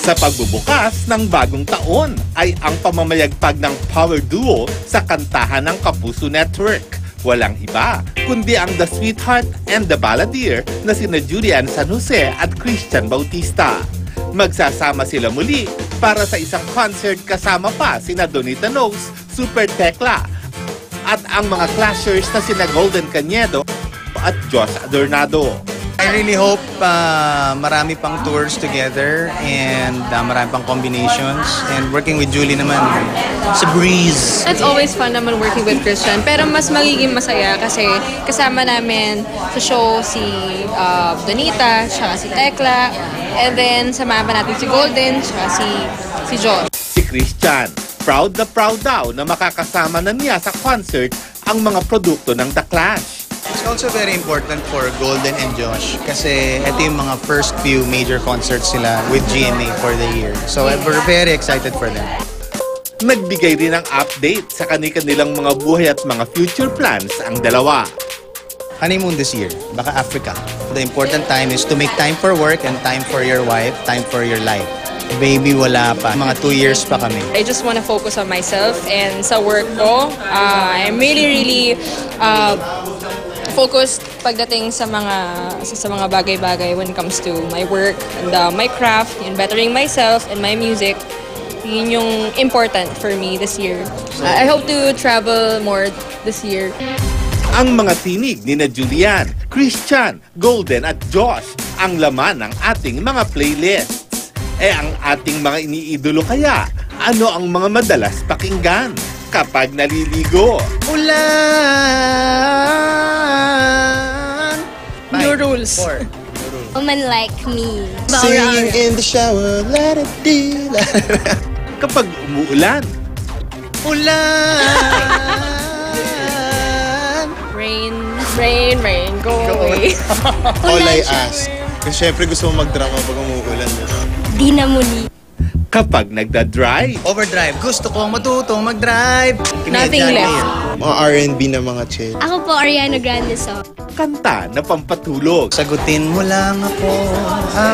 Sa pagbubukas ng bagong taon ay ang pamamayagpag ng power duo sa kantahan ng Kapuso Network. Walang iba kundi ang The Sweetheart and the Balladeer na sina Julian San Jose at Christian Bautista. Magsasama sila muli para sa isang concert kasama pa sina Donita Knows, Super Tekla at ang mga clashers na sina Golden Cañedo at Josh Adornado. I really hope marami pang tours together and marami pang combinations, and working with Julie naman sa breeze. It's always fun naman working with Christian, pero mas magiging masaya kasi kasama namin sa show si Donita, siya si Tekla, and then samahan natin si Golden, siya si Josh. Si Christian, proud daw na makakasama na niya sa concert ang mga produkto ng The Clash. It's also very important for Golden and Josh kasi ito yung mga first few major concerts sila with GMA for the year. So we're very excited for them. Nagbigay rin ng update sa kanilang mga buhay at mga future plans ang dalawa. Honeymoon this year, baka Africa. The important time is to make time for work and time for your wife, time for your life. Baby, wala pa. Mga 2 years pa kami. I just want to focus on myself and sa work ko. I'm really focused pagdating sa mga bagay-bagay when it comes to my work and my craft and bettering myself and my music. Yun yung important for me this year. I hope to travel more this year. Ang mga tinig ni na Julian, Christian, Golden at Josh ang laman ng ating mga playlists. Ang ating mga iniidolo kaya, ano ang mga madalas pakinggan kapag naliligo? Ulan! New rules. 4. Woman like me. Singing in the shower, let it be. Kapag umuulan, Ulan! Rain, go away. All I ask. Kasi syempre gusto mo mag-drama pag umuulan. Di na muli. kapag nagda-drive, Overdrive. Gusto kong matutong mag-drive. Nothing left. Mga R&B na mga chill. Ako po, Ariana Grande song. kanta na pampatulog, Sagutin mo lang ako,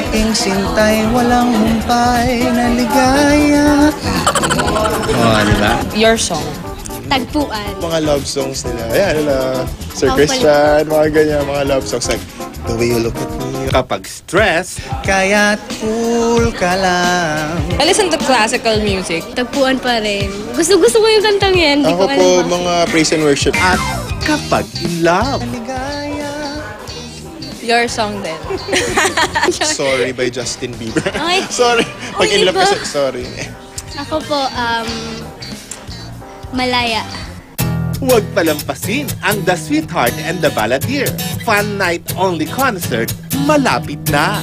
aking sintay, walang humpay na ligaya. Di ba? Your song. Tagpuan. Mga love songs nila. Ayan nila. Sir Oh, Christian, mga ganyan, mga love songs like The Way You Look at Me. kapag stress, Kaya't cool ka lang. I listen to classical music. Tagpuan pa rin. Gusto ko yung kantang yan. Hindi Ako ko po, alam ba. mga praise and worship. at kapag in love. Ligaya. Your song din. Sorry by Justin Bieber. Ay. Sorry. Pag Uy, in love iba. kasi, sorry. Ako po, Malaya. Huwag palampasin ang The Sweetheart and the Balladeer. Fun night only concert malapit na.